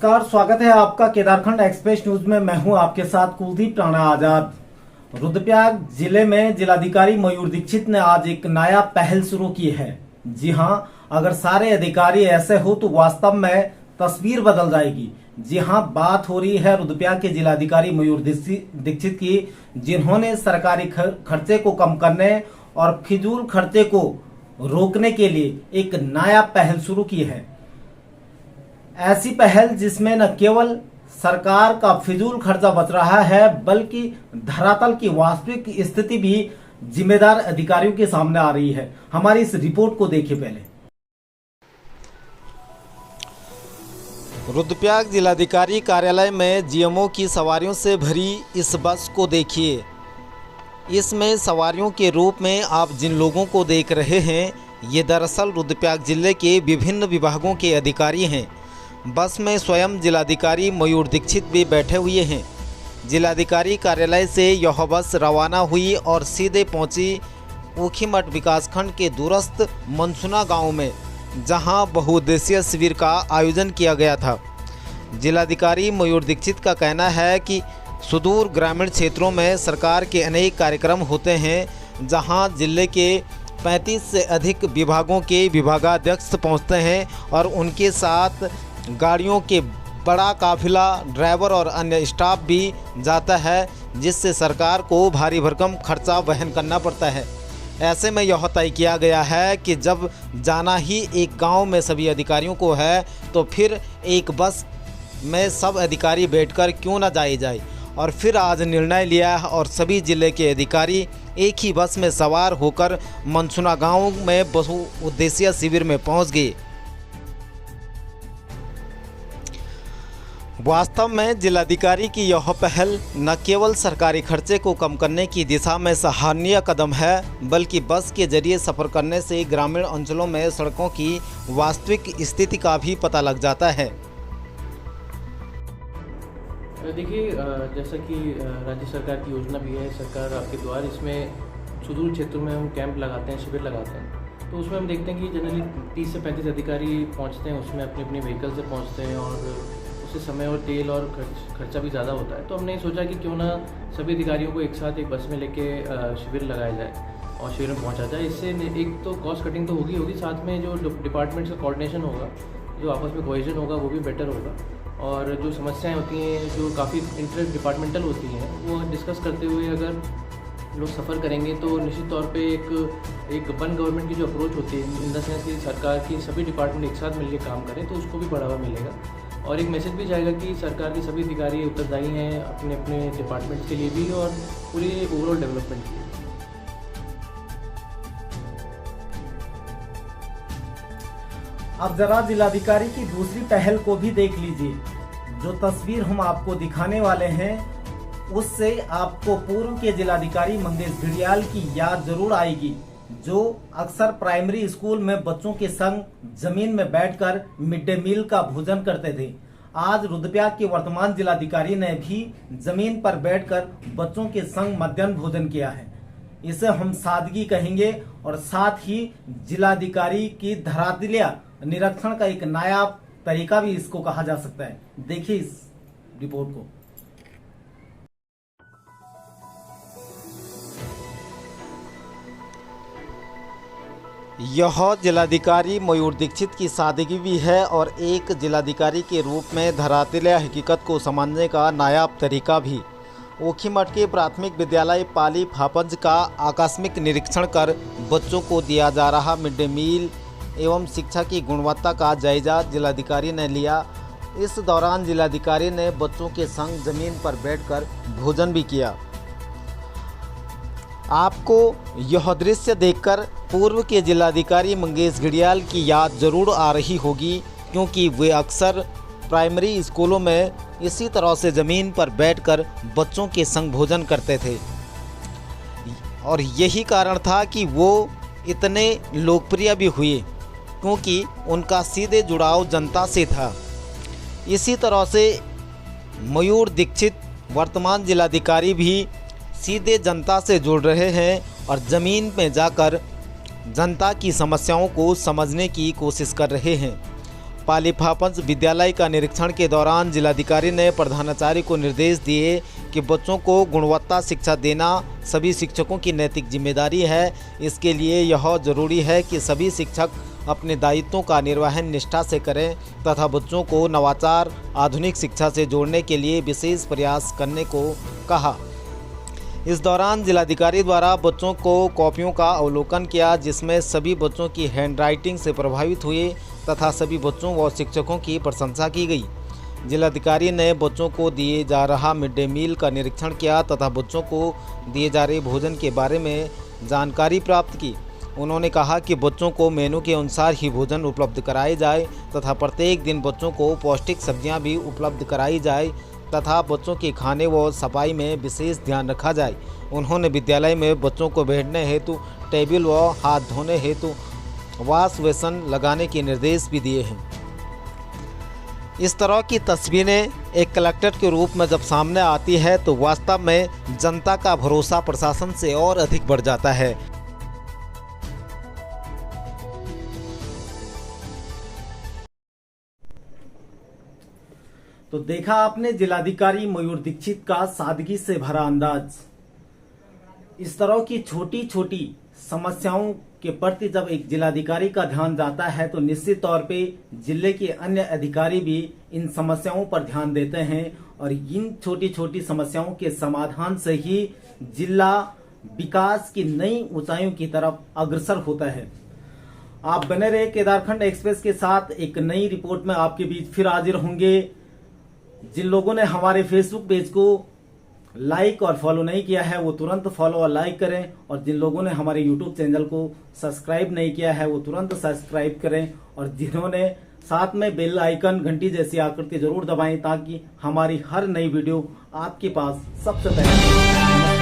नमस्कार, स्वागत है आपका केदारखंड एक्सप्रेस न्यूज में। मैं हूं आपके साथ कुलदीप राणा आजाद। रुद्रप्रयाग जिले में जिलाधिकारी मयूर दीक्षित ने आज एक नया पहल शुरू की है। जी हां, अगर सारे अधिकारी ऐसे हो तो वास्तव में तस्वीर बदल जाएगी। जी हां, बात हो रही है रुद्रप्रयाग के जिलाधिकारी मयूर दीक्षित की, जिन्होंने सरकारी खर्चे को कम करने और फिजूल खर्चे को रोकने के लिए एक नया पहल शुरू की है। ऐसी पहल जिसमें न केवल सरकार का फिजूल खर्चा बच रहा है, बल्कि धरातल की वास्तविक स्थिति भी जिम्मेदार अधिकारियों के सामने आ रही है। हमारी इस रिपोर्ट को देखिए पहले। रुद्रप्रयाग जिलाधिकारी कार्यालय में जीएमओ की सवारियों से भरी इस बस को देखिए। इसमें सवारियों के रूप में आप जिन लोगों को देख रहे हैं, ये दरअसल रुद्रप्रयाग जिले के विभिन्न विभागों के अधिकारी हैं। बस में स्वयं जिलाधिकारी मयूर दीक्षित भी बैठे हुए हैं। जिलाधिकारी कार्यालय से यह बस रवाना हुई और सीधे पहुंची ऊखीमठ विकासखंड के दूरस्थ मनसुना गांव में, जहां बहुउद्देशीय शिविर का आयोजन किया गया था। जिलाधिकारी मयूर दीक्षित का कहना है कि सुदूर ग्रामीण क्षेत्रों में सरकार के अनेक कार्यक्रम होते हैं, जहां जिले के 35 से अधिक विभागों के विभागाध्यक्ष पहुंचते हैं और उनके साथ गाड़ियों के बड़ा काफिला, ड्राइवर और अन्य स्टाफ भी जाता है, जिससे सरकार को भारी भरकम खर्चा वहन करना पड़ता है। ऐसे में यह तय किया गया है कि जब जाना ही एक गांव में सभी अधिकारियों को है, तो फिर एक बस में सब अधिकारी बैठकर क्यों ना जाए। और फिर आज निर्णय लिया और सभी जिले के अधिकारी एक ही बस में सवार होकर मनसुना गांव में बहुउद्देशीय शिविर में पहुंच गए। वास्तव में जिलाधिकारी की यह पहल न केवल सरकारी खर्चे को कम करने की दिशा में सराहनीय कदम है, बल्कि बस के जरिए सफ़र करने से ग्रामीण अंचलों में सड़कों की वास्तविक स्थिति का भी पता लग जाता है। देखिए, जैसा कि राज्य सरकार की योजना भी है, सरकार आपके द्वार, इसमें सुदूर क्षेत्रों में हम कैंप लगाते हैं, शिविर लगाते हैं। तो उसमें हम देखते हैं कि जनरली 30 से 35 अधिकारी पहुंचते हैं, उसमें अपने अपने व्हीकल से पहुंचते हैं और उससे समय और तेल और खर्चा भी ज़्यादा होता है। तो हमने सोचा कि क्यों ना सभी अधिकारियों को एक साथ एक बस में लेके शिविर लगाया जाए और शिविर में पहुँचा जाए। इससे एक तो कॉस्ट कटिंग तो होगी, साथ में जो डिपार्टमेंट्स का कोऑर्डिनेशन होगा, जो आपस में कोहेजन होगा, वो भी बेटर होगा। और जो समस्याएं होती हैं, जो काफ़ी इंटर डिपार्टमेंटल होती हैं, वो डिस्कस करते हुए अगर लोग सफ़र करेंगे तो निश्चित तौर पे एक वन गवर्नमेंट की जो अप्रोच होती है, इन द सेंस कि सरकार की सभी डिपार्टमेंट एक साथ मिलकर काम करें, तो उसको भी बढ़ावा मिलेगा। और एक मैसेज भी जाएगा कि सरकार के सभी अधिकारी उत्तरदायी हैं अपने अपने डिपार्टमेंट्स के लिए भी और पूरे ओवरऑल डेवलपमेंट के लिए। अब जरा जिलाधिकारी की दूसरी पहल को भी देख लीजिए। जो तस्वीर हम आपको दिखाने वाले हैं, उससे आपको पूर्व के जिलाधिकारी मंगेश घड़ियाल की याद जरूर आएगी, जो अक्सर प्राइमरी स्कूल में बच्चों के संग जमीन में बैठकर मिड डे मील का भोजन करते थे। आज रुद्रप्रयाग के वर्तमान जिलाधिकारी ने भी जमीन पर बैठकर बच्चों के संग मध्याह्न भोजन किया है। इसे हम सादगी कहेंगे और साथ ही जिलाधिकारी की धरातलीय निरीक्षण का एक नया तरीका भी इसको कहा जा सकता है। देखिए इस रिपोर्ट को। यह जिलाधिकारी मयूर दीक्षित की सादगी भी है और एक जिलाधिकारी के रूप में धरातलीय हकीकत को समझने का नायाब तरीका भी। ऊखीमठ के प्राथमिक विद्यालय पाली फापंज का आकस्मिक निरीक्षण कर बच्चों को दिया जा रहा मिड डे मील एवं शिक्षा की गुणवत्ता का जायजा जिलाधिकारी ने लिया। इस दौरान जिलाधिकारी ने बच्चों के संग जमीन पर बैठकर भोजन भी किया। आपको यह दृश्य देखकर पूर्व के जिलाधिकारी मंगेश घड़ियाल की याद जरूर आ रही होगी, क्योंकि वे अक्सर प्राइमरी स्कूलों में इसी तरह से ज़मीन पर बैठकर बच्चों के संग भोजन करते थे और यही कारण था कि वो इतने लोकप्रिय भी हुए, क्योंकि उनका सीधे जुड़ाव जनता से था। इसी तरह से मयूर दीक्षित वर्तमान जिलाधिकारी भी सीधे जनता से जुड़ रहे हैं और ज़मीन में जाकर जनता की समस्याओं को समझने की कोशिश कर रहे हैं। पालीफापंज विद्यालय का निरीक्षण के दौरान जिलाधिकारी ने प्रधानाचार्य को निर्देश दिए कि बच्चों को गुणवत्ता शिक्षा देना सभी शिक्षकों की नैतिक जिम्मेदारी है। इसके लिए यह जरूरी है कि सभी शिक्षक अपने दायित्वों का निर्वहन निष्ठा से करें तथा बच्चों को नवाचार आधुनिक शिक्षा से जोड़ने के लिए विशेष प्रयास करने को कहा। इस दौरान जिलाधिकारी द्वारा बच्चों को कॉपियों का अवलोकन किया, जिसमें सभी बच्चों की हैंडराइटिंग से प्रभावित हुए तथा सभी बच्चों व शिक्षकों की प्रशंसा की गई। जिलाधिकारी ने बच्चों को दिए जा रहा मिड डे मील का निरीक्षण किया तथा बच्चों को दिए जा रहे भोजन के बारे में जानकारी प्राप्त की। उन्होंने कहा कि बच्चों को मेनू के अनुसार ही भोजन उपलब्ध कराए जाए तथा प्रत्येक दिन बच्चों को पौष्टिक सब्जियां भी उपलब्ध कराई जाए तथा बच्चों के खाने व सफाई में विशेष ध्यान रखा जाए। उन्होंने विद्यालय में बच्चों को बैठने हेतु टेबल व हाथ धोने हेतु वॉश बेसिन लगाने के निर्देश भी दिए हैं। इस तरह की तस्वीरें एक कलेक्टर के रूप में जब सामने आती है तो वास्तव में जनता का भरोसा प्रशासन से और अधिक बढ़ जाता है। तो देखा आपने जिलाधिकारी मयूर दीक्षित का सादगी से भरा अंदाज। इस तरह की छोटी छोटी समस्याओं के प्रति जब एक जिलाधिकारी का ध्यान जाता है तो निश्चित तौर पे जिले के अन्य अधिकारी भी इन समस्याओं पर ध्यान देते हैं और इन छोटी छोटी समस्याओं के समाधान से ही जिला विकास की नई ऊंचाइयों की तरफ अग्रसर होता है। आप बने रहे केदारखंड एक्सप्रेस के साथ एक नई रिपोर्ट में आपके बीच फिर हाजिर होंगे। जिन लोगों ने हमारे फेसबुक पेज को लाइक और फॉलो नहीं किया है वो तुरंत फॉलो और लाइक करें, और जिन लोगों ने हमारे यूट्यूब चैनल को सब्सक्राइब नहीं किया है वो तुरंत सब्सक्राइब करें, और जिन्होंने साथ में बेल आइकन घंटी जैसी आकृति जरूर दबाएं ताकि हमारी हर नई वीडियो आपके पास सबसे पहले